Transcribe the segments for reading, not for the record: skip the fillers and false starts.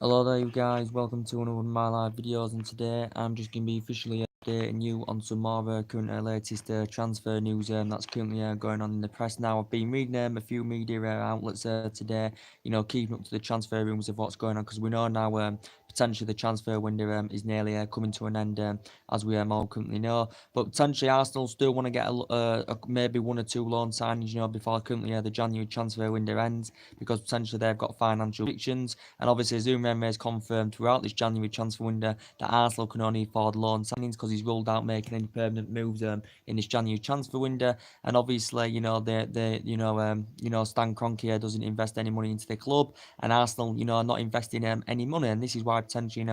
Hello there you guys, welcome to another one of my live videos, and today I'm just going to be officially updating you on some more current latest transfer news that's currently going on in the press now. I've been reading a few media outlets today, keeping up to the transfer rumours of what's going on, because we know now potentially the transfer window is nearly coming to an end, as we all currently know. But potentially Arsenal still want to get maybe one or two loan signings, before currently the January transfer window ends, because potentially they've got financial restrictions. And obviously, Zoom has confirmed throughout this January transfer window that Arsenal can only afford loan signings, because he's ruled out making any permanent moves in this January transfer window. And obviously, Stan Kroenke here doesn't invest any money into the club, and Arsenal, are not investing any money, and this is why potentially,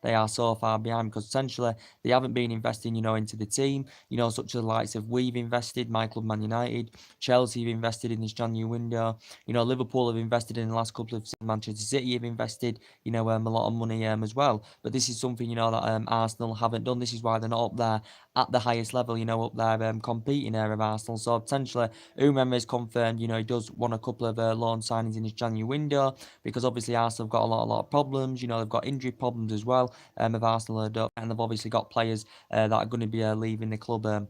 they are so far behind, because potentially they haven't been investing, into the team, such as the likes of we've invested, my club, Man United, Chelsea have invested in this January window. Liverpool have invested in the last couple of seasons. Manchester City have invested, a lot of money as well. But this is something, that Arsenal haven't done. This is why they're not up there at the highest level, up there competing there of Arsenal. So potentially, Umem has confirmed, he does want a couple of loan signings in his January window, because obviously Arsenal have got a lot of problems. They've got injury problems as well of Arsenal, and they've obviously got players that are going to be leaving the club.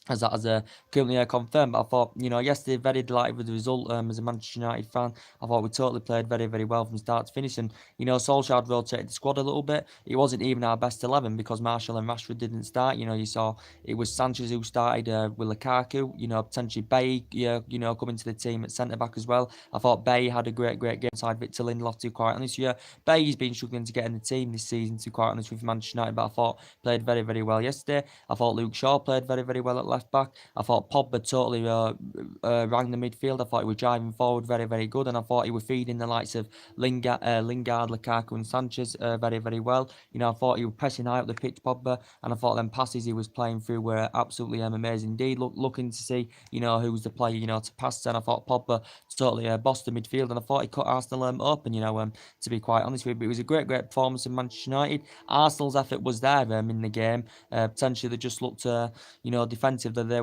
As that has currently confirmed. But I thought, yesterday, very delighted with the result as a Manchester United fan. I thought we totally played very, very well from start to finish. And, Solskjaer had rotated the squad a little bit. It wasn't even our best 11, because Martial and Rashford didn't start. You saw it was Sanchez who started with Lukaku, potentially Bay, coming to the team at centre-back as well. I thought Bay had a great game side Victor Lindelof, to be quite honest. Yeah, Bay's been struggling to get in the team this season, to be quite honest, with Manchester United, but I thought played very, very well yesterday. I thought Luke Shaw played very, very well at left back. I thought Pogba totally rang the midfield. I thought he was driving forward very, very good, and I thought he was feeding the likes of Lingard, Lukaku, and Sanchez very, very well. I thought he was pressing high up the pitch, Pogba, and I thought them passes he was playing through were absolutely amazing indeed. Looking to see, who was the player, to pass. And I thought Pogba totally bossed the midfield, and I thought he cut Arsenal open. To be quite honest with you, but it was a great, great performance in Manchester United. Arsenal's effort was there in the game. Potentially they just looked defensive, that they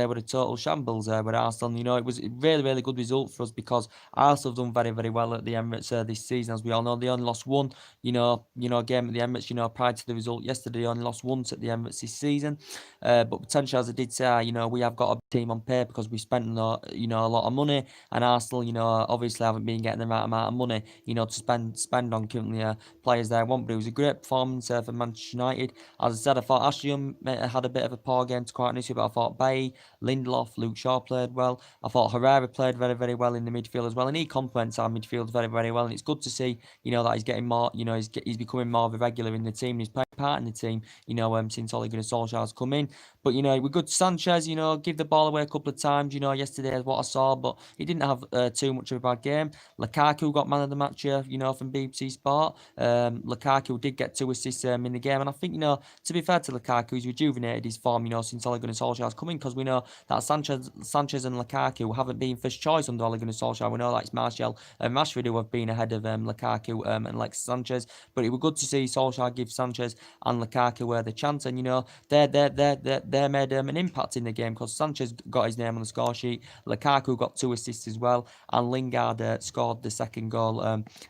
were a total shambles with Arsenal. It was a really, really good result for us, because Arsenal have done very, very well at the Emirates this season. As we all know, they only lost one, game at the Emirates, prior to the result yesterday. They only lost once at the Emirates this season. But potentially, as I did say, we have got a team on paper, because we spent, a lot of money, and Arsenal, obviously haven't been getting the right amount of money, to spend on currently players they want. But it was a great performance for Manchester United. As I said, I thought Ashley had a bit of a poor game, to quite honest, but I thought Bay, Lindelof, Luke Shaw played well. I thought Herrera played very, very well in the midfield as well, and he complements our midfield very, very well. And it's good to see, that he's getting more, he's becoming more of a regular in the team. He's playing part in the team, since Ole Gunnar Solskjaer's come in. But, we're good. Sanchez, give the ball away a couple of times, yesterday is what I saw, but he didn't have too much of a bad game. Lukaku got man of the match here, from BBC Sport. Lukaku did get 2 assists in the game, and I think, to be fair to Lukaku, he's rejuvenated his form, since Ole Gunnar Solskjaer's coming, because we know that Sanchez and Lukaku haven't been first choice under Ole Gunnar Solskjaer. We know that it's Martial and Rashford who have been ahead of Lukaku and Alexis Sanchez, but it was good to see Solskjaer give Sanchez and Lukaku the chance, and they made an impact in the game, because Sanchez got his name on the score sheet, Lukaku got 2 assists as well, and Lingard scored the second goal,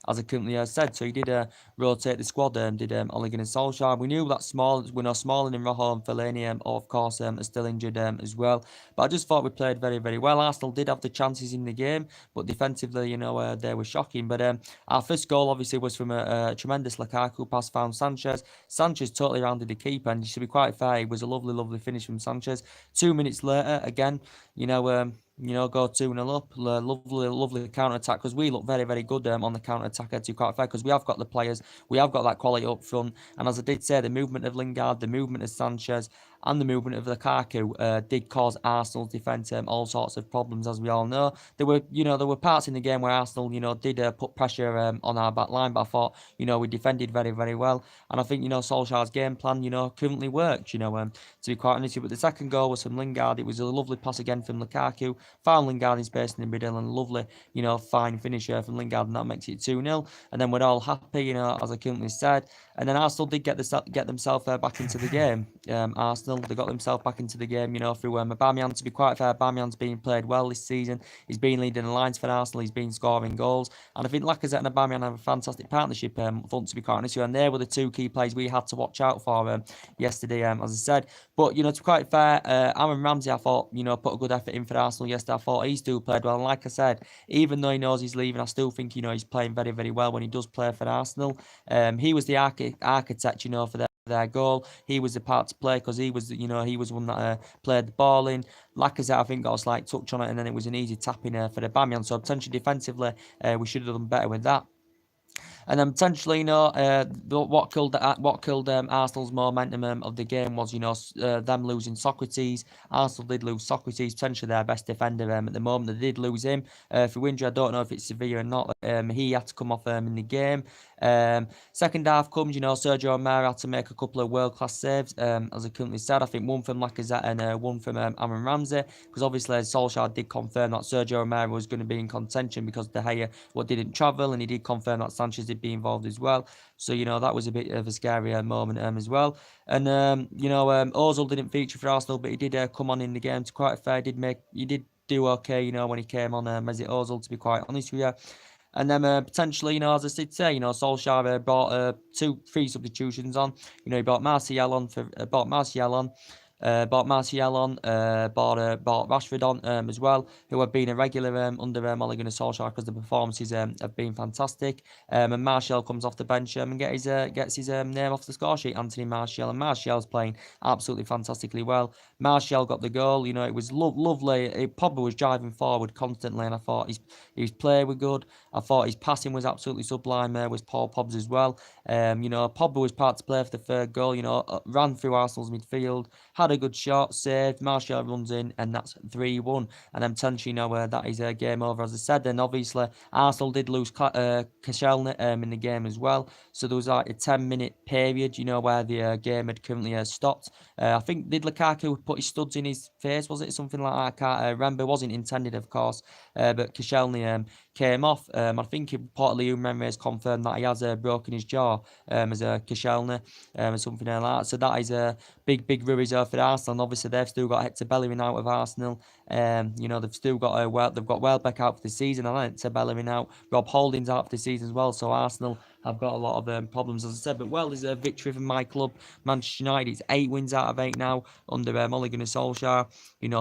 as I currently said. So he did rotate the squad, did Ole Gunnar Solskjaer. We knew that Smalling and Rojo and Fellaini, of course, are still injured as well. But I just thought we played very, very well. Arsenal did have the chances in the game, but defensively, they were shocking. But our first goal, obviously, was from a tremendous Lukaku pass, found Sanchez. Sanchez totally rounded the keeper, and you should be quite fair, it was a lovely, lovely finish from Sanchez. 2 minutes later, again, go 2-0 up. Lovely, lovely counter attack, because we look very, very good on the counter attack, to be quite fair, because we have got the players, we have got that quality up front. And as I did say, the movement of Lingard, the movement of Sanchez, and the movement of Lukaku did cause Arsenal's defence all sorts of problems, as we all know. There were parts in the game where Arsenal, did put pressure on our back line, but I thought, we defended very, very well. And I think, Solskjaer's game plan, currently worked, to be quite honest. But the second goal was from Lingard. It was a lovely pass again from Lukaku, found Lingard in space in the middle, and lovely, fine finisher from Lingard, and that makes it 2-0. And then we're all happy, as I currently said. And then Arsenal did get themselves back into the game. Arsenal, they got themselves back into the game, through Aubameyang. To be quite fair, Aubameyang's been played well this season. He's been leading the lines for Arsenal. He's been scoring goals. And I think Lacazette and Aubameyang have a fantastic partnership, fun to be quite honest with you. And they were the two key players we had to watch out for yesterday, as I said. But, to be quite fair, Aaron Ramsey, I thought, put a good effort in for Arsenal yesterday. I thought he still played well. And like I said, even though he knows he's leaving, I still think, he's playing very, very well when he does play for Arsenal. He was the architect, for their goal. He was the part to play because he was one that played the ball in. Lacazette, I think, got a slight touch on it, and then it was an easy tapping for the Aubameyang. So potentially defensively, we should have done better with that. And then potentially, what killed Arsenal's momentum of the game was, them losing Socrates. Arsenal did lose Socrates, potentially their best defender at the moment. They did lose him for injury. I don't know if it's severe or not. He had to come off in the game. Second half comes, Sergio Romero had to make a couple of world-class saves. As I currently said, I think one from Lacazette and one from Aaron Ramsey, because obviously Solskjaer did confirm that Sergio Romero was going to be in contention because De Gea didn't travel, and he did confirm that Sanchez did be involved as well. So, that was a bit of a scary moment as well. And, Ozil didn't feature for Arsenal, but he did come on in the game to quite fair. He did do okay, when he came on as it Ozil, to be quite honest with you. And then potentially, as I did say, Solskjaer brought 3 substitutions on. He brought Martial on brought Rashford on as well, who have been a regular under Ole Gunnar Solskjaer because the performances have been fantastic. And Martial comes off the bench and gets his name off the score sheet, Anthony Martial. And Martial's playing absolutely fantastically well. Martial got the goal. It was lovely. Pogba was driving forward constantly, and I thought his play was good. I thought his passing was absolutely sublime. Was Paul Pogba's as well. Pogba was part to play for the third goal. Ran through Arsenal's midfield, had a good shot, saved. Martial runs in, and that's 3-1. And I'm telling you, that is a game over, as I said. And obviously, Arsenal did lose Koscielny in the game as well. So there was like a 10-minute period, where the game had currently stopped. I think, did Lukaku put his studs in his face? Was it something like that? I can't remember. It wasn't intended, of course. But Koscielny came off. I think reportedly Umremre has confirmed that he has broken his jaw as a Koscielny or something like that. So that is a big worries for Arsenal. And obviously they've still got Hector Bellerin out of Arsenal. They've still got they've got Welbeck out for the season, and Hector Bellerin out. Rob Holding's out for the season as well. So Arsenal have got a lot of problems, as I said. But there's a victory from my club, Manchester United. It's 8 wins out of 8 now under Ole Gunnar Solskjaer.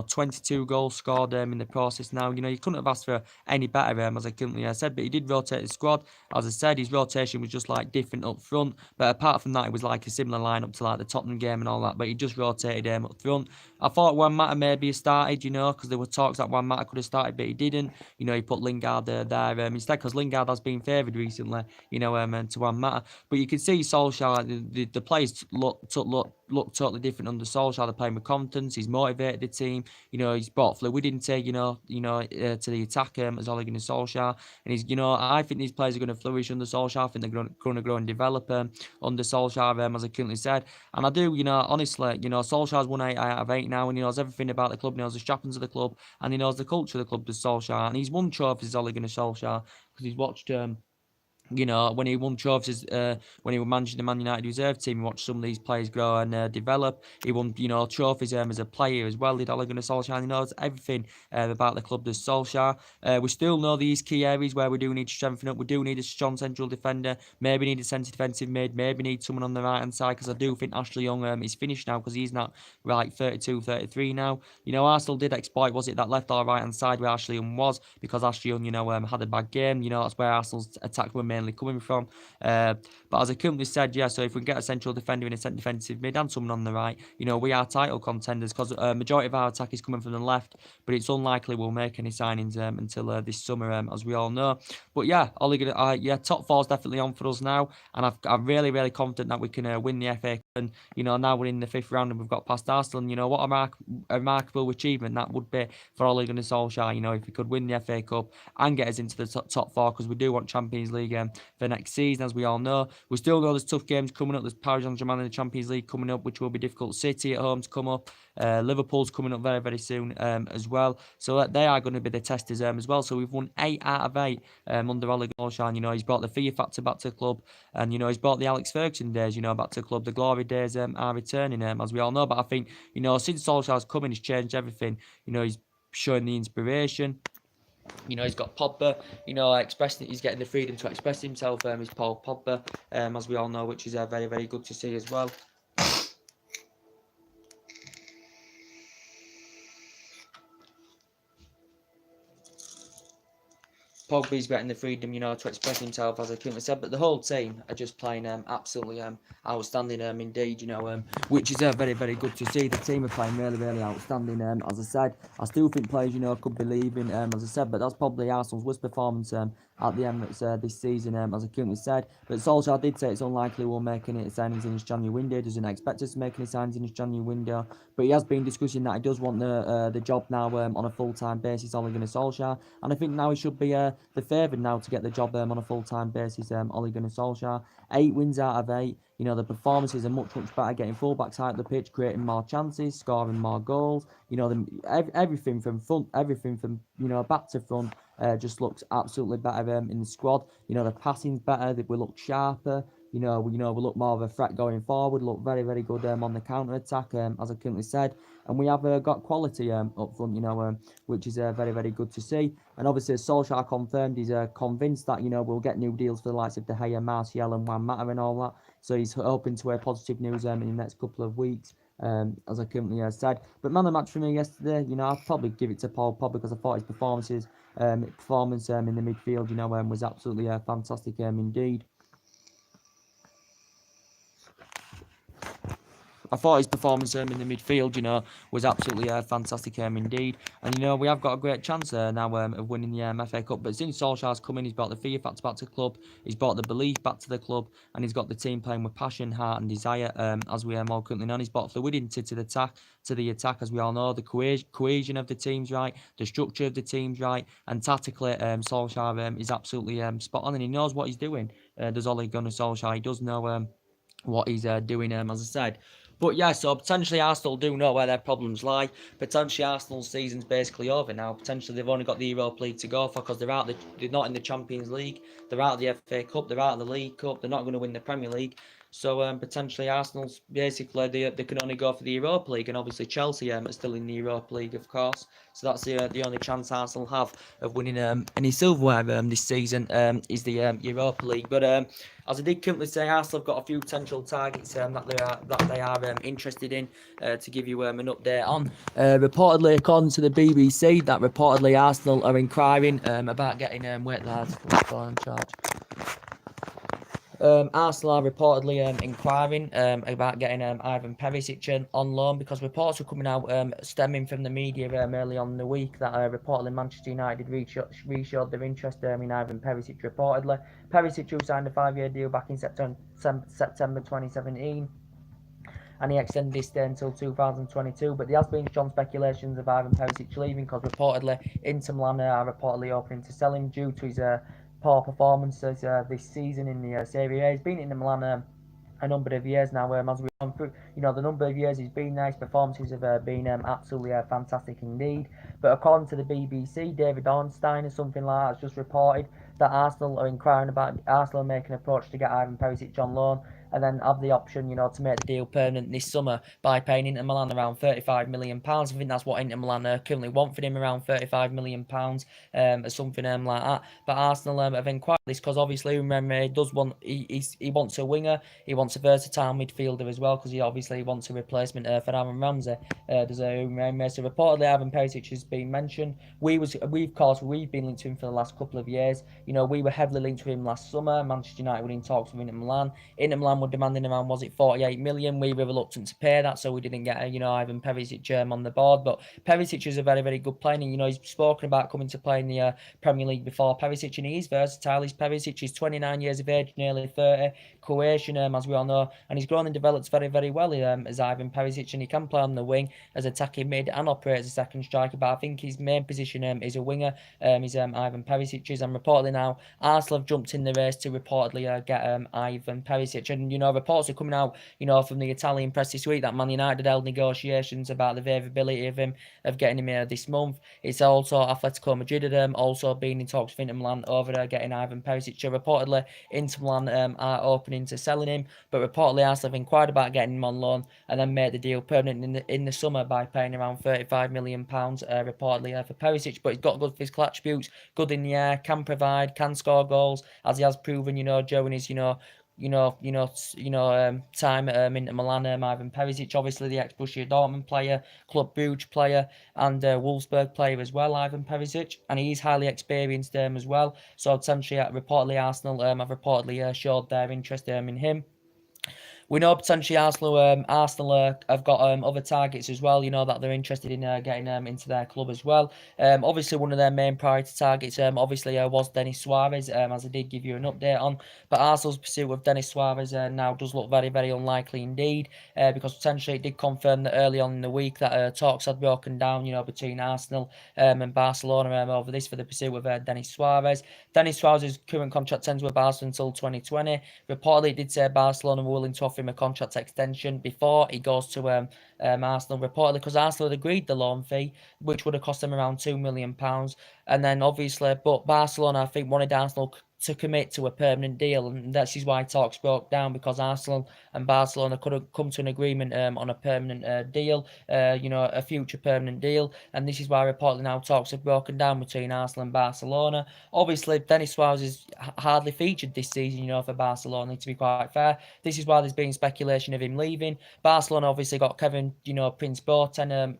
22 goals scored in the process now. You couldn't have asked for any better, as I currently said. But he did rotate the squad. As I said, his rotation was just like different up front. But apart from that, it was like a similar lineup to like the Tottenham game and all that. But he just rotated up front. I thought Juan Mata maybe started, because there were talks that Juan Mata could have started, but he didn't. He put Lingard there instead, because Lingard has been favoured recently, to Juan Mata. But you can see Solskjaer, the players look totally different under Solskjaer. They're playing with confidence. He's motivated the team. He's brought fluidity, to the attack as Ole Gunnar Solskjaer. And he's, I think these players are going to flourish under Solskjaer. I think they're going to grow and develop under Solskjaer, as I currently said. And I do, honestly, Solskjaer's won 8 out of 8 now, and he knows everything about the club. He knows the strappings of the club, and he knows the culture of the club, does Solskjaer. And he's won trophies, Ole Gunnar Solskjaer, because he's watched when he won trophies, when he was managing the Man United reserve team, he watched some of these players grow and develop. He won, trophies as a player as well, did Ole Gunnar Solskjaer. He knows everything about the club, does Solskjaer. We still know these key areas where we do need to strengthen up. We do need a strong central defender, maybe need a centre defensive mid, maybe need someone on the right-hand side, because I do think Ashley Young is finished now, because he's not 32, 33 now. Arsenal did exploit, was it that left or right-hand side where Ashley Young was, because Ashley Young, had a bad game. That's where Arsenal's attack were mainly coming from. But as I currently said, so if we can get a central defender in a centre defensive mid and someone on the right, we are title contenders, because majority of our attack is coming from the left, but it's unlikely we'll make any signings until this summer, as we all know. But top 4 is definitely on for us now, and I'm really confident that we can win the FA and now we're in the fifth round and we've got past Arsenal. And what a remarkable achievement that would be for Ole Gunnar Solskjaer. If he could win the FA Cup and get us into the top four, because we do want Champions League for next season, as we all know. We still know there's tough games coming up. There's Paris Saint-Germain in the Champions League coming up, which will be difficult. City at home to come up. Liverpool's coming up very, very soon as well. So they are going to be the testers as well. So we've won 8 out of 8 under Ole Gunnar Solskjaer. He's brought the fear factor back to the club, and he's brought the Alex Ferguson days back to the club. The glory days are returning, as we all know. But I think since Solskjaer's coming, he's changed everything. He's showing the inspiration. He's got Pogba, expressing, he's getting the freedom to express himself. He's Paul Pogba, as we all know, which is very, very good to see as well. Pogba's getting the freedom, to express himself, as I currently said. But the whole team are just playing absolutely outstanding indeed, which is very, very good to see. The team are playing really, really outstanding. As I said, I still think players, could be leaving, as I said, but that's probably Arsenal's worst performance at the Emirates this season, as I currently said. But Solskjaer did say it's unlikely we'll make any signings in his January window. He doesn't expect us to make any signings in his January window. But he has been discussing that he does want the job now on a full-time basis, Ole Gunnar Solskjaer. And I think now he should be the favoured now to get the job on a full-time basis, Ole Gunnar Solskjaer. 8 wins out of 8. The performances are much, much better, getting fullbacks out of the pitch, creating more chances, scoring more goals. Everything from front, everything from, back to front just looks absolutely better in the squad. The passing's better, we look sharper. We look more of a threat going forward, look very, very good on the counter-attack, as I currently said. And we have got quality up front, which is very, very good to see. And obviously, Solskjaer confirmed he's convinced that, we'll get new deals for the likes of De Gea, Martial and Juan Mata and all that. So he's hoping to hear positive news in the next couple of weeks, as I currently said. But man of the match for me yesterday, I'll probably give it to Paul Pogba, because I thought his performance in the midfield, was absolutely fantastic indeed. I thought his performance in the midfield, was absolutely fantastic indeed. And, we have got a great chance now of winning the FA Cup. But since Solskjaer's come in, he's brought the fear factor back to the club, he's brought the belief back to the club, and he's got the team playing with passion, heart and desire, as we all currently know. He's brought fluidity to the attack, as we all know. The cohesion of the team's right, the structure of the team's right, and tactically, Solskjaer is absolutely spot on, and he knows what he's doing. Does Ole Gunnar Solskjaer? He does know what he's doing, as I said. But yeah, so potentially Arsenal do know where their problems lie. Potentially Arsenal's season's basically over now. Potentially they've only got the Europa League to go for, because they're not in the Champions League. They're out of the FA Cup. They're out of the League Cup. They're not going to win the Premier League. So potentially Arsenal's basically they can only go for the Europa League, and obviously Chelsea are still in the Europa League, of course. So that's the only chance Arsenal have of winning any silverware this season is the Europa League. But as I did currently say, Arsenal have got a few potential targets that they are interested in to give you an update on. Reportedly, according to the BBC, that reportedly Arsenal are inquiring about getting wait lads, in charge. Arsenal are reportedly inquiring about getting Ivan Perisic on loan, because reports were coming out stemming from the media early on in the week that reportedly Manchester United reshowed their interest in Ivan Perisic reportedly. Perisic, who signed a 5-year deal back in September 2017, and he extended his stay until 2022. But there has been strong speculations of Ivan Perisic leaving, because reportedly Inter Milan are reportedly opening to sell him due to his poor performances this season in the Serie A. He's been in Milan a number of years now, as we've gone through, the number of years he's been there, his performances have been absolutely fantastic indeed. But according to the BBC, David Ornstein or something like that has just reported that Arsenal are inquiring about Arsenal making an approach to get Ivan Perisic on loan, and then have the option, to make the deal permanent this summer by paying Inter Milan around £35 million. I think that's what Inter Milan currently want for him, around £35 million, or something like that. But Arsenal have inquired this, because obviously, remember, he wants a winger, he wants a versatile midfielder as well, because he obviously wants a replacement for Aaron Ramsey. There's a so reportedly Ivan Perisic has been mentioned. We've been linked to him for the last couple of years. We were heavily linked to him last summer. Manchester United were in talks with Inter Milan. Inter Milan were demanding around, was it 48 million? We were reluctant to pay that, so we didn't get Ivan Perisic on the board. But Perisic is a very, very good player, and he's spoken about coming to play in the Premier League before. Perisic, and he is versatile. He's Perisic. He's 29 years of age, nearly 30. Croatian, as we all know, and he's grown and developed very, very well as Ivan Perisic, and he can play on the wing as attacking mid and operate as a second striker. But I think his main position is a winger. Is Ivan Perisic is, and reportedly now Arsenal have jumped in the race to reportedly get Ivan Perisic, and reports are coming out from the Italian press this week that Man United held negotiations about the availability of him, of getting him here this month. It's also Atletico Madrid also been in talks with Inter Milan over getting Ivan Perisic. So reportedly Inter Milan are opening to selling him, but reportedly Arsenal have inquired about getting him on loan and then made the deal permanent in the summer by paying around £35 million reportedly for Perisic. But he's got good physical attributes, good in the air, can provide, can score goals, as he has proven, during his time at Inter Milan. Ivan Perisic, obviously the ex-Borussia Dortmund player, Club Brugge player, and Wolfsburg player as well, Ivan Perisic, and he's highly experienced as well. So essentially, reportedly Arsenal have reportedly showed their interest in him. We know potentially Arsenal have got other targets as well, that they're interested in getting into their club as well. Obviously, one of their main priority targets obviously was Denis Suarez, as I did give you an update on. But Arsenal's pursuit of Denis Suarez now does look very, very unlikely indeed, because potentially it did confirm that early on in the week that talks had broken down, between Arsenal and Barcelona over this for the pursuit of Denis Suarez. Denis Suarez's current contract ends with Barcelona until 2020. Reportedly, it did say Barcelona were willing to offer him a contract extension before he goes to Arsenal, reportedly because Arsenal had agreed the loan fee, which would have cost them around £2 million. And then obviously, but Barcelona, I think, wanted Arsenal to commit to a permanent deal, and that's why talks broke down, because Arsenal and Barcelona could have come to an agreement on a permanent deal, a future permanent deal, and this is why reportedly now talks have broken down between Arsenal and Barcelona. Obviously, Denis Suarez is hardly featured this season, for Barcelona, to be quite fair. This is why there's been speculation of him leaving. Barcelona obviously got Kevin, Prince Boateng,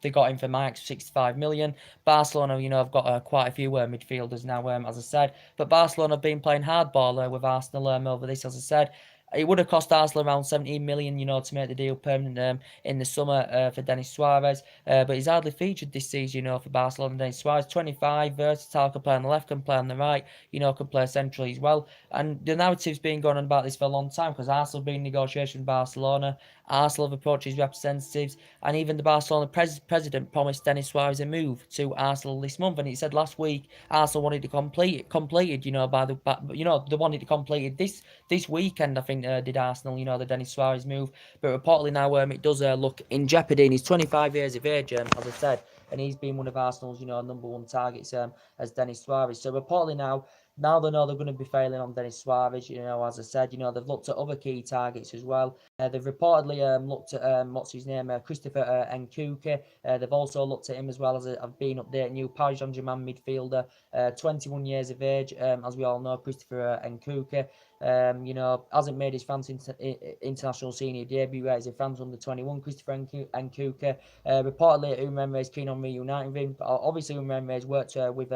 they got him for max 65 million. Barcelona, have got quite a few midfielders now, as I said. But Barcelona have been playing hardball with Arsenal over this, as I said. It would have cost Arsenal around 17 million, to make the deal permanent in the summer for Denis Suarez. But he's hardly featured this season, for Barcelona. Denis Suarez, 25, versatile, can play on the left, can play on the right, can play centrally as well. And the narrative's been going on about this for a long time, because Arsenal have been in negotiation with Barcelona. Arsenal have approached his representatives, and even the Barcelona president promised Denis Suarez a move to Arsenal this month. And he said last week Arsenal wanted to completed, they wanted to complete it this weekend. I think did Arsenal, the Denis Suarez move, but reportedly now it does look in jeopardy. And he's 25 years of age, as I said, and he's been one of Arsenal's number one targets as Denis Suarez. So reportedly now they know they're going to be failing on Denis Suarez, as I said, they've looked at other key targets as well. They've reportedly looked at, what's his name, Christopher Nkunku. They've also looked at him as well, as I've been updating you, Paris Saint-Germain midfielder, 21 years of age, as we all know, Christopher Nkunku. Hasn't made his France international senior debut yet. He's a France under-21, Christopher Nkunku. Reportedly, Umrembe is keen on reuniting with him. Obviously, Umrembe has worked with,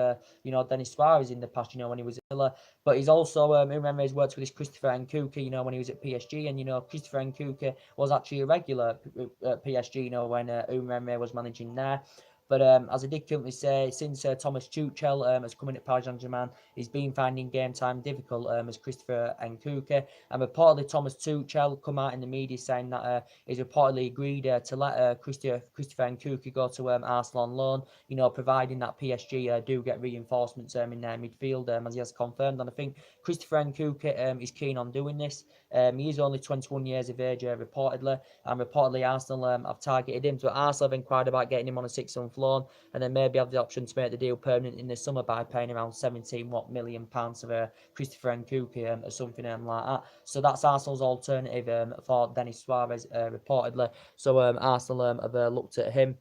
Denis Suarez in the past, when he was at Villa. But he's also, Umrembe has worked with this Christopher Nkunku, when he was at PSG. And, Christopher Nkunku was actually a regular at PSG, when Umrembe was managing there. But as I did currently say, since Thomas Tuchel has come in at Paris Saint-Germain, he's been finding game time difficult as Christopher Nkunku. And reportedly, Thomas Tuchel come out in the media saying that he's reportedly agreed to let Christopher Nkunku go to Arsenal on loan, providing that PSG do get reinforcements in their midfield, as he has confirmed. And I think Christopher Nkunku is keen on doing this. He is only 21 years of age, reportedly, and reportedly Arsenal have targeted him. So Arsenal have inquired about getting him on a 6-month loan, and then maybe have the option to make the deal permanent in the summer by paying around £17 million of Christopher Nkunku or something like that. So that's Arsenal's alternative for Denis Suarez, reportedly. So Arsenal have looked at him.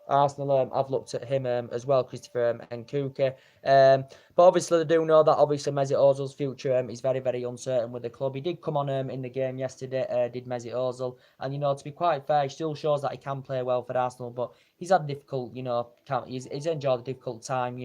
Arsenal have looked at him as well, Christopher Nkunku. But obviously, they do know that obviously Mesut Ozil's future is very, very uncertain with the club. He did come on in the game yesterday, did Mesut Ozil. And, to be quite fair, he still shows that he can play well for Arsenal, but he's had a difficult, he's enjoyed a difficult time,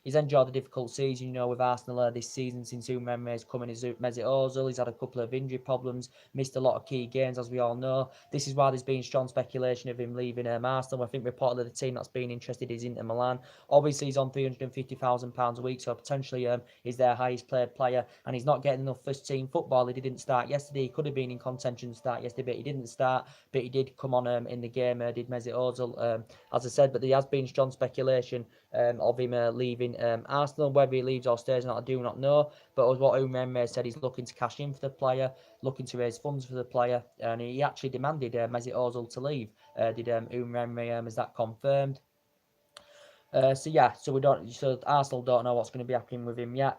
he's enjoyed a difficult season, with Arsenal this season since Umreme's coming as Mesut Ozil. He's had a couple of injury problems, missed a lot of key games, as we all know. This is why there's been strong speculation of him leaving Arsenal. I think reportedly the team that's been interested is Inter Milan. Obviously, he's on £350,000 a week, so potentially he's their highest paid player, and he's not getting enough first team football. He didn't start yesterday. He could have been in contention to start yesterday, but he didn't start. But he did come on in the game, did Mesut Ozil, as I said. But there has been strong speculation of him leaving Arsenal. Whether he leaves or stays or not, I do not know. But as what Umremme said, he's looking to cash in for the player, looking to raise funds for the player, and he actually demanded Mesut Ozil to leave. Did Umremme, is that confirmed? So Arsenal don't know what's going to be happening with him yet.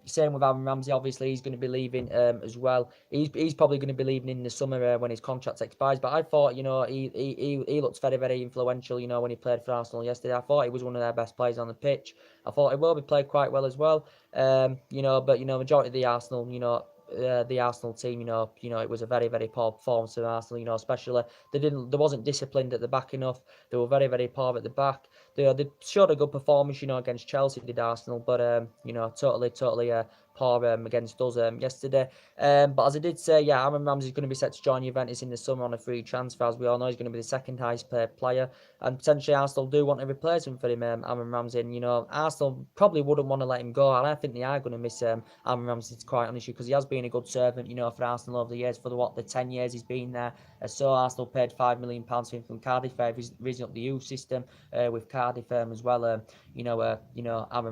Same with Aaron Ramsey. Obviously, he's going to be leaving as well. He's probably going to be leaving in the summer when his contract expires. But I thought, he looked very, very influential. When he played for Arsenal yesterday, I thought he was one of their best players on the pitch. I thought he will be played quite well as well. But majority of the Arsenal team, it was a very, very poor performance of Arsenal. Especially there wasn't disciplined at the back enough. They were very, very poor at the back. They showed a good performance, against Chelsea, did Arsenal, but totally poor against us yesterday. But as I did say, yeah, Aaron Ramsey's going to be set to join Juventus in the summer on a free transfer. As we all know, he's going to be the second highest paid player, and potentially Arsenal do want a replacement for him, Aaron Ramsey. And, Arsenal probably wouldn't want to let him go, and I think they are going to miss Aaron Ramsey, to quite honest, because he has been a good servant, for Arsenal over the years, for the 10 years he's been there. So Arsenal paid £5 million for him from Cardiff, raising up the youth system with Cardiff as well. Aaron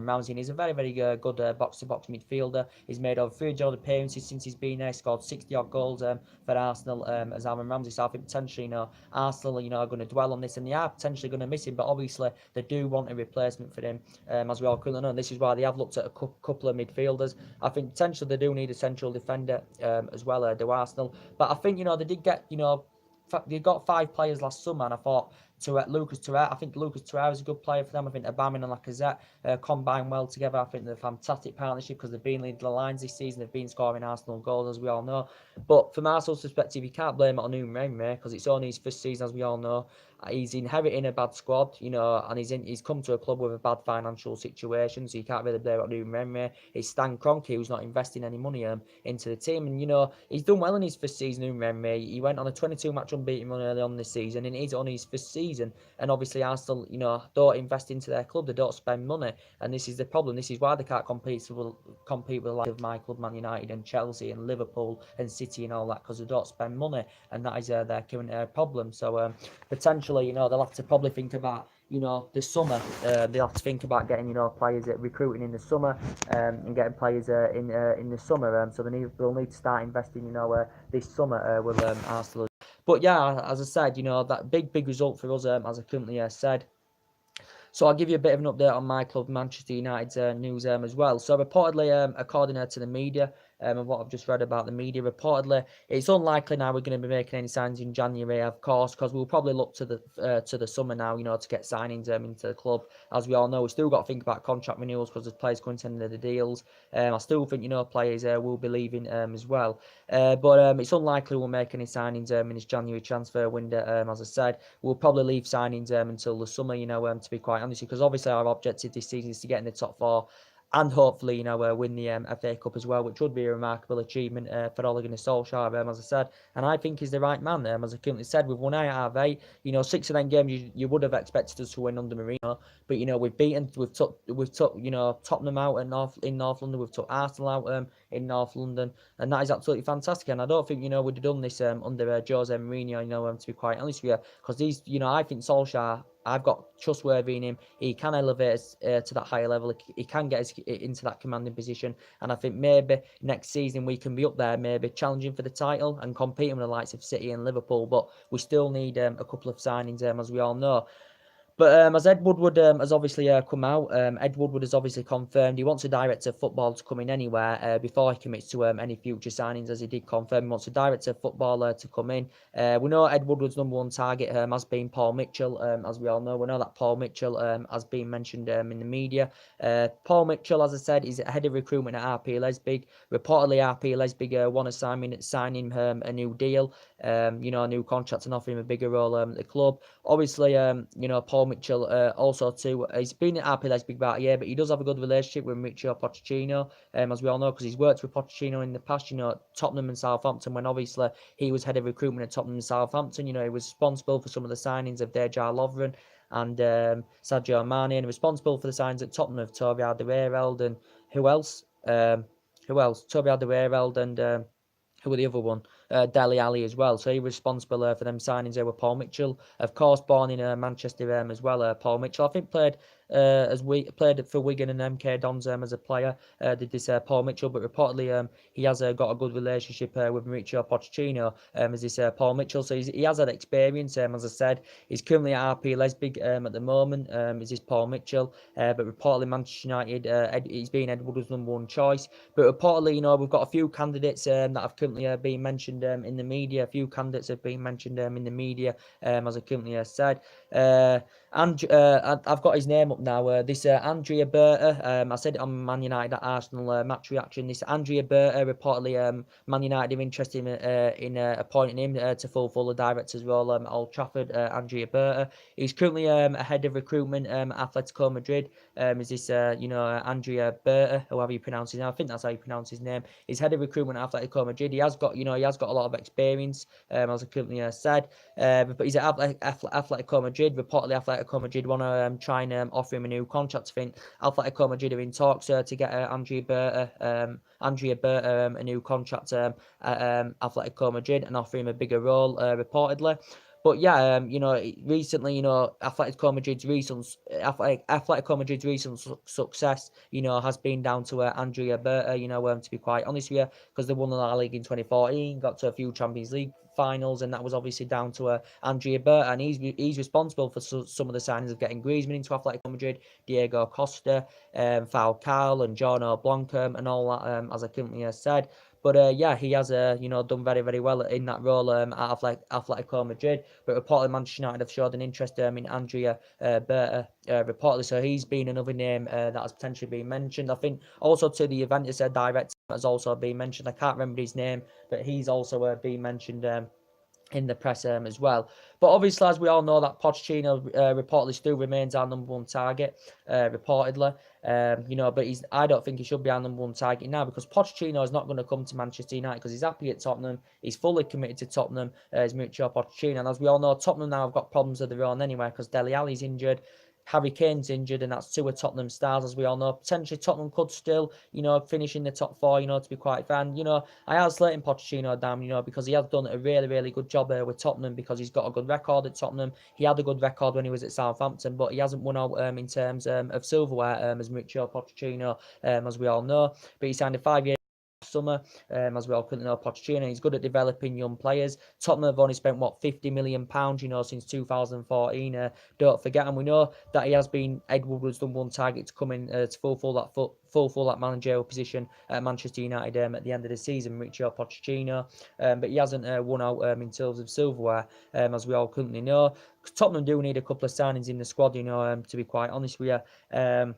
Ramsey, and he's a very, very good box-to-box midfielder. He's made over 300 appearances since he's been there. He scored 60-odd goals for Arsenal as Aaron Ramsey. So I think potentially, Arsenal, are going to dwell on this, and they are potentially going to miss him. But obviously, they do want a replacement for him, as we all currently know. And this is why they have looked at a couple of midfielders. I think potentially they do need a central defender as well, do Arsenal. But I think, they did get, they got 5 players last summer, and I thought Lucas Torreira. I think Lucas Torreira is a good player for them. I think Aubameyang and Lacazette combine well together. I think they're a fantastic partnership because they've been leading the lines this season. They've been scoring Arsenal goals, as we all know. But from Arsenal's perspective, you can't blame it on Umremme because it's only his first season, as we all know. He's inheriting a bad squad, and he's come to a club with a bad financial situation, so you can't really blame it on Umremme. It's Stan Kroenke who's not investing any money into the team, and he's done well in his first season. Umremme, he went on a 22-match unbeaten run early on this season, and it is only his first season. And obviously Arsenal, don't invest into their club. They don't spend money, and this is the problem. This is why they can't compete with the likes of my club, Man United, and Chelsea, and Liverpool, and City, and all that, because they don't spend money, and that is their current problem. So potentially, they'll have to probably think about, the summer. They'll have to think about getting, players recruiting in the summer, and getting players in the summer. So they'll need to start investing, this summer with Arsenal. But yeah, as I said, that big result for us, as I currently said. So I'll give you a bit of an update on my club, Manchester United's news as well. So reportedly, according to the media, and what I've just read about the media, reportedly, it's unlikely now we're going to be making any signs in January, of course, because we'll probably look to the summer now, to get signings into the club. As we all know, we've still got to think about contract renewals because there's players going to end of the deals. I still think, players will be leaving as well. But it's unlikely we'll make any signings in this January transfer window. As I said, we'll probably leave signings until the summer, to be quite honest, because obviously our objective this season is to get in the top 4 and hopefully, win the FA Cup as well, which would be a remarkable achievement for Ole Gunnar Solskjaer, as I said. And I think he's the right man, as I currently said. We've won 8 out of 8. 6 of them games you would have expected us to win under Mourinho, but we've took Tottenham out in North London. We've took Arsenal out in North London, and that is absolutely fantastic. And I don't think we'd have done this under Jose Mourinho, to be quite honest with you, because I think Solskjaer, I've got trustworthy in him. He can elevate us to that higher level. He can get us into that commanding position. And I think maybe next season we can be up there, maybe challenging for the title and competing with the likes of City and Liverpool. But we still need a couple of signings, as we all know. But as Ed Woodward has obviously come out, Ed Woodward has obviously confirmed he wants a director of football to come in anywhere before he commits to any future signings, as he did confirm he wants a director of football to come in. We know Ed Woodward's number one target has been Paul Mitchell, as we all know. We know that Paul Mitchell has been mentioned in the media. Paul Mitchell, as I said, is head of recruitment at RP Leipzig. Reportedly, RP Leipzig want to sign him a new deal, a new contract, and offer him a bigger role at the club. Obviously, Paul Mitchell also too. He's been at RP Leipzig about a year, but he does have a good relationship with Mauricio Pochettino, as we all know, because he's worked with Pochettino in the past. Tottenham and Southampton, when obviously he was head of recruitment at Tottenham and Southampton. He was responsible for some of the signings of Dejan Lovren and Sadio Mane, and responsible for the signings at Tottenham of Toby Alderweireld and who else? Toby Alderweireld and who were the other one? Dele Alli as well. So he was responsible for them signings there with Paul Mitchell. Of course, born in Manchester as well. Paul Mitchell, I think, played for Wigan and MK Dons as a player. Did this Paul Mitchell, but reportedly he has got a good relationship with Mauricio Pochettino as this Paul Mitchell. So he has had experience. As I said, he's currently at RP Leipzig at the moment. Is this Paul Mitchell? But reportedly Manchester United, he's been Ed Woodward's number one choice. But reportedly, we've got a few candidates that have currently been mentioned in the media. A few candidates have been mentioned in the media, as I currently said. I've got his name up now. This Andrea Berta. I said it on Man United at Arsenal match reaction. This Andrea Berta reportedly Man United are interested in appointing him to fulfil the director's role at Old Trafford. Andrea Berta. He's currently a head of recruitment at Atletico Madrid. Is this Andrea Berta, however you pronounce his name? I think that's how you pronounce his name. He's head of recruitment at Atletico Madrid. He has got a lot of experience, as I currently said. But he's at Atletico Madrid. Reportedly, Atletico Madrid want to try and offer him a new contract. I think Atletico Madrid are in talks to get Andrea Berta a new contract at Atletico Madrid and offer him a bigger role, reportedly. But yeah, recently, Atletico Madrid's recent success, has been down to Andrea Berta, to be quite honest with you, because they won the La Liga in 2014, got to a few Champions League finals, and that was obviously down to Andrea Berta, and he's responsible for some of the signings of getting Griezmann into Atletico Madrid, Diego Costa, Falcao, and Jorno Blanco, and all that, as I currently said. But yeah, he has done very, very well in that role at Atletico Madrid. But reportedly, Manchester United have showed an interest in Andrea Berta, reportedly. So he's been another name that has potentially been mentioned. I think also to the Juventus director has also been mentioned. I can't remember his name, but he's also been mentioned in the press as well. But obviously, as we all know, that Pochettino reportedly still remains our number one target, reportedly. But I don't think he should be our number one target now, because Pochettino is not going to come to Manchester United because he's happy at Tottenham. He's fully committed to Tottenham, as Mauricio Pochettino. And as we all know, Tottenham now have got problems of their own anyway, because Dele Alli's injured. Harry Kane's injured, and that's two of Tottenham stars, as we all know. Potentially, Tottenham could still, finish in the top four, to be quite fair. And, I have slated Pochettino down, because he has done a really, really good job with Tottenham, because he's got a good record at Tottenham. He had a good record when he was at Southampton, but he hasn't won out in terms of silverware as Mauricio Pochettino, as we all know. But he signed a 5-year summer, as we all couldn't know, Pochettino. He's good at developing young players. Tottenham have only spent £50 million, since 2014. Don't forget, and we know that he has been Ed Woodward's number one target to come in to fulfil that managerial position at Manchester United at the end of the season, Mauricio Pochettino. But he hasn't won out in terms of silverware, as we all currently know. Tottenham do need a couple of signings in the squad, to be quite honest with you.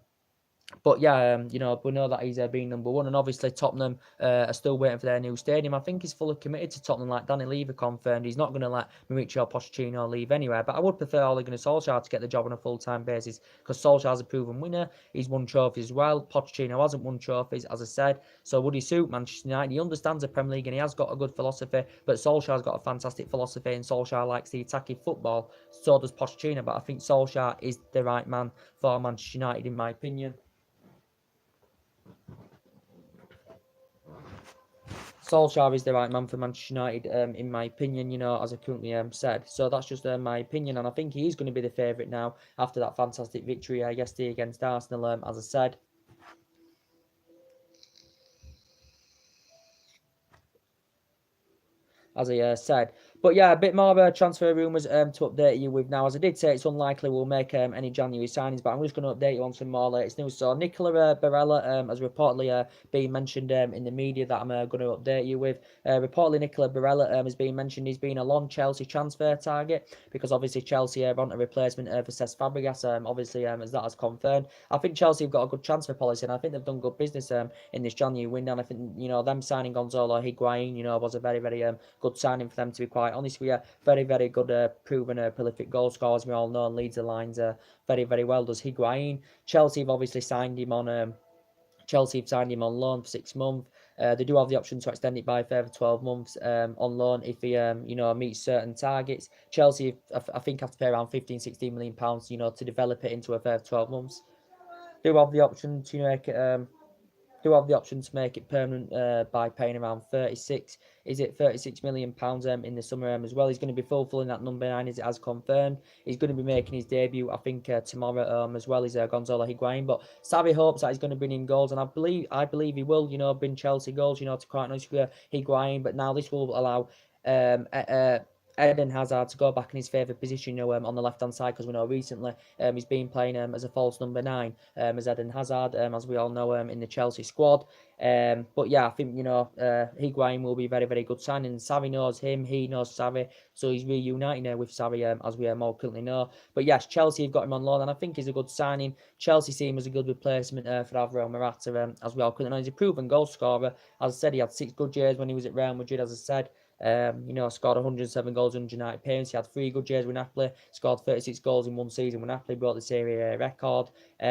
But yeah, we know that he's been number one, and obviously Tottenham are still waiting for their new stadium. I think he's fully committed to Tottenham, like Danny Levy confirmed. He's not going to let Mauricio Pochettino leave anywhere. But I would prefer Ole Gunnar Solskjaer to get the job on a full-time basis, because Solskjaer's a proven winner. He's won trophies as well. Pochettino hasn't won trophies, as I said. So would he suit Manchester United? He understands the Premier League, and he has got a good philosophy. But Solskjaer's got a fantastic philosophy, and Solskjaer likes the attacking football. So does Pochettino. But I think Solskjaer is the right man for Manchester United, in my opinion. Solskjaer is the right man for Manchester United, in my opinion, as I currently said. So that's just my opinion, and I think he is going to be the favourite now after that fantastic victory yesterday against Arsenal, as I said. As I said. But yeah, a bit more transfer rumours to update you with now. As I did say, it's unlikely we'll make any January signings, but I'm just going to update you on some more latest news. So Nicola Barella has reportedly been mentioned in the media that I'm going to update you with. Reportedly, Nicola Barella has been mentioned. He's been a long Chelsea transfer target because obviously Chelsea want a replacement for Cesc Fabregas. Obviously, as that has confirmed. I think Chelsea have got a good transfer policy, and I think they've done good business in this January window. And I think them signing Gonzalo Higuain was a very good signing for them, to be quite honest with you. Very good proven prolific goal scorer, as we all know, and leads the lines very well does Higuain. Chelsea have obviously signed him on loan for 6 months. They do have the option to extend it by a further 12 months on loan if he meets certain targets. Chelsea, I think, have to pay around 15-16 million pounds to develop it into a further 12 months. Do have the option to make it permanent by paying around 36 million pounds in the summer as well. He's going to be fulfilling that number 9 as it has confirmed. He's going to be making his debut, I think, tomorrow as well as Gonzalo Higuain. But Xavi hopes that he's going to bring in goals, and I believe he will bring Chelsea goals to quite nice Higuain. But now this will allow Eden Hazard to go back in his favourite position, on the left-hand side, because we know recently he's been playing as a false number 9, as Eden Hazard, as we all know, in the Chelsea squad. But yeah, I think, Higuain will be very good signing. Xavi knows him, he knows Xavi, so he's reuniting with Xavi, as we more currently know. But yes, Chelsea have got him on loan, and I think he's a good signing. Chelsea see him as a good replacement for Alvaro Morata, as we all currently know. He's a proven goal scorer. As I said, he had 6 good years when he was at Real Madrid, as I said. Scored 107 goals in 190 appearances. He had 3 good years with Napoli. Scored 36 goals in 1 season with Napoli. Brought the Serie A record. He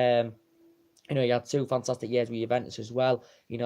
had 2 fantastic years with Juventus as well.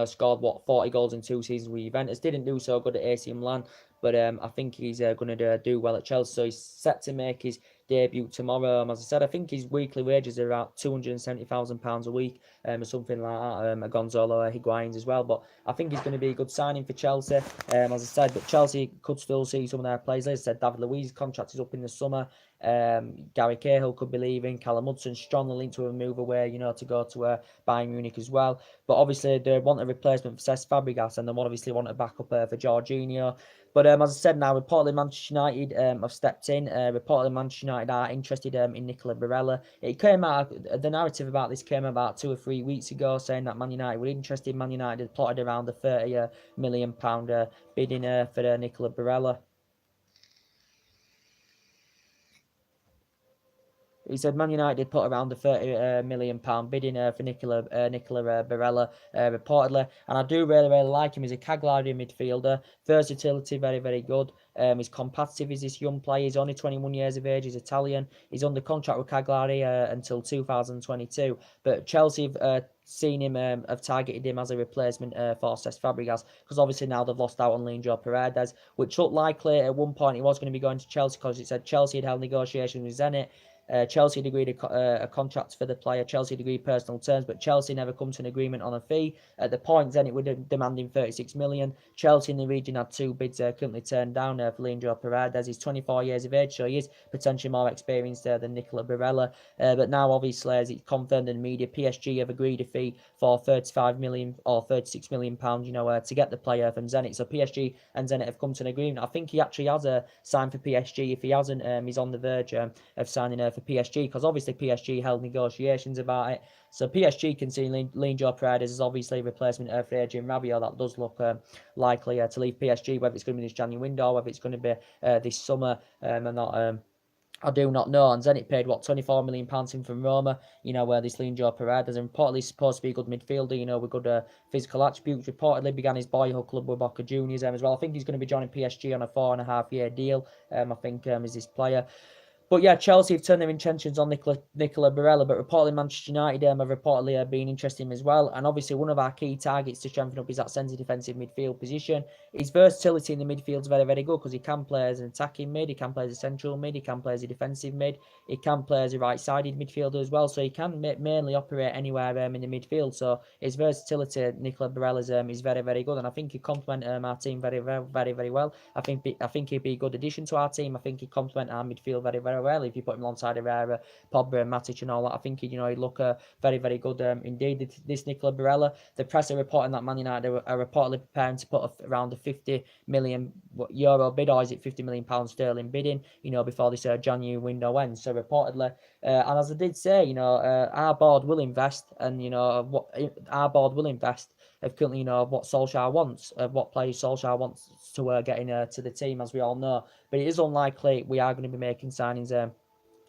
Scored 40 goals in 2 seasons with Juventus. Didn't do so good at AC Milan, but I think he's going to do well at Chelsea. So he's set to make his debut tomorrow. As I said, I think his weekly wages are about £270,000 a week, or something like that. Gonzalo Higuain's as well, but I think he's going to be a good signing for Chelsea. As I said, but Chelsea could still see some of their players. As I said, David Luiz's contract is up in the summer. Gary Cahill could be leaving. Callum Hudson strongly linked to a move away, to go to Bayern Munich as well. But obviously they want a replacement for Cesc Fabregas, and they obviously want a backup for Jorginho. But as I said, now reportedly Manchester United have stepped in. Reportedly Manchester United are interested in Nicola Barella. It came out, the narrative about this came about 2 or 3 weeks ago, saying that Man United were interested. Man United had plotted around the £30 million bidding for Nicola Barella. He said Man United put around the £30 million bidding for Nicola Barella, reportedly. And I do really like him. He's a Cagliari midfielder. Versatility, very good. He's competitive. He's this young player. He's only 21 years of age. He's Italian. He's under contract with Cagliari until 2022. But Chelsea have seen him, have targeted him as a replacement for Cesc Fabregas, because obviously now they've lost out on Leandro Paredes, which looked likely at one point he was going to be going to Chelsea, because it said Chelsea had held negotiations with Zenit. Chelsea had agreed a contract for the player. Chelsea had agreed personal terms, but Chelsea never come to an agreement on a fee. At the point, Zenit were demanding 36 million. Chelsea in the region had 2 bids currently turned down for Leandro Paredes. He's 24 years of age, so he is potentially more experienced than Nicola Barella. But now, obviously, as it's confirmed in the media, PSG have agreed a fee for 35 million or 36 million pounds, to get the player from Zenit. So PSG and Zenit have come to an agreement. I think he actually has signed for PSG. If he hasn't, he's on the verge of signing for PSG, because obviously PSG held negotiations about it. So PSG can see Leandro Paredes as obviously a replacement for Adrien Rabiot. That does look likely to leave PSG, whether it's going to be this January window or whether it's going to be this summer. I do not know. And Zenit paid, £24 million in from Roma, where this Leandro Paredes, and reportedly supposed to be a good midfielder, with good physical attributes. Reportedly began his boyhood club with Boca Juniors as well. I think he's going to be joining PSG on a 4.5-year deal, I think, is this player. But yeah, Chelsea have turned their intentions on Nicola Barella, but reportedly Manchester United have reportedly been interested in him as well. And obviously one of our key targets to strengthen up is that centre defensive midfield position. His versatility in the midfield is very good, because he can play as an attacking mid, he can play as a central mid, he can play as a defensive mid, he can play as a right-sided midfielder as well. So he can mainly operate anywhere in the midfield. So his versatility, Nicola Barella's, is very good, and I think he complement our team very well. I think he'd be a good addition to our team. I think he'd complement our midfield very early. If you put him alongside Herrera, Pogba, and Matic, and all that, I think he'd look very, very good indeed. This Nicola Barella, the press are reporting that Man United are reportedly preparing to put around a 50 million euro bid, or is it 50 million pounds sterling bidding? Before this January window ends. So reportedly, and as I did say, our board will invest, and what our board will invest of currently, what Solskjaer wants, of what players Solskjaer wants to get to the team, as we all know. But it is unlikely we are going to be making signings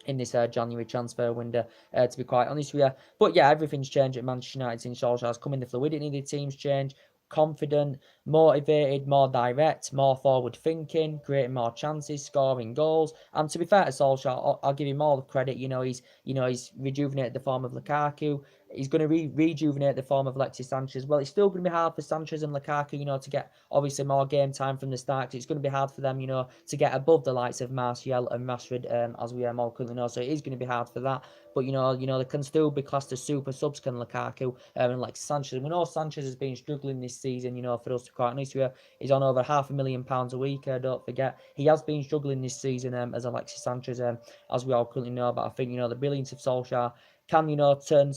in this January transfer window, to be quite honest with you. But yeah, everything's changed at Manchester United since Solskjaer's come in. The fluidity of the team's changed. Confident, motivated, more direct, more forward thinking, creating more chances, scoring goals. And to be fair to Solskjaer, I'll give him all the credit. He's rejuvenated the form of Lukaku. He's going to rejuvenate the form of Alexis Sanchez. Well, it's still going to be hard for Sanchez and Lukaku, to get obviously more game time from the start. 'Cause it's going to be hard for them, to get above the likes of Martial and Rashford, as we all currently know. So it is going to be hard for that. But they can still be classed as super subs, can Lukaku and Alexis Sanchez. We know Sanchez has been struggling this season. For us to quite honest with you, he's on over £500,000 a week. Don't forget, he has been struggling this season as Alexis Sanchez, as we all currently know. But I think the brilliance of Solskjaer can turn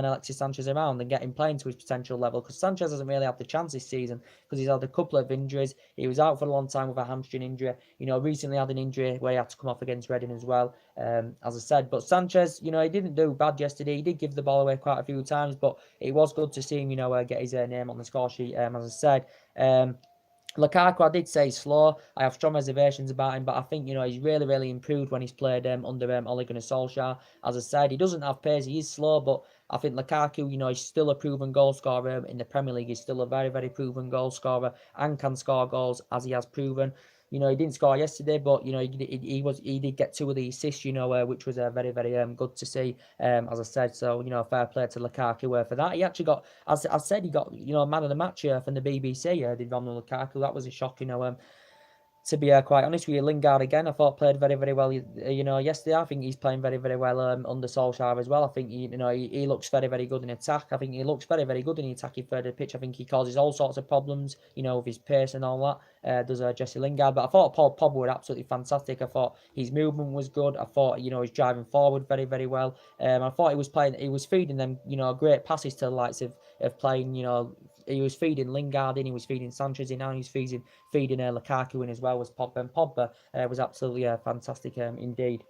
Alexis Sanchez around and get him playing to his potential level, because Sanchez hasn't really had the chance this season because he's had a couple of injuries. He was out for a long time with a hamstring injury. Recently had an injury where he had to come off against Reading as well, as I said. But Sanchez, he didn't do bad yesterday. He did give the ball away quite a few times, but it was good to see him, get his name on the score sheet, as I said. Lukaku, I did say slow. I have strong reservations about him, but I think he's really, really improved when he's played under Ole Gunnar Solskjaer. As I said, he doesn't have pace. He is slow, but I think Lukaku, he's still a proven goal scorer in the Premier League. He's still a very, very proven goal scorer and can score goals, as he has proven. He didn't score yesterday, but he did get two of the assists, which was very, very good to see. As I said, so fair play to Lukaku for that. He actually got, as I said, he got man of the match from the BBC. Did Romelu Lukaku? That was a shock, to be quite honest with you. Lingard again, I thought played very, very well. Yesterday, I think he's playing very, very well under Solskjaer as well. I think he looks very, very good in attack. I think he looks very, very good in the attacking third of the pitch. I think he causes all sorts of problems, with his pace and all that. Does Jesse Lingard, but I thought Paul Pogba was absolutely fantastic. I thought his movement was good. I thought he's driving forward very, very well. I thought he was feeding them great passes to the likes of playing he was feeding Lingard in, he was feeding Sanchez in, now he's feeding Lukaku in as well as Pogba. And Pogba was absolutely fantastic indeed.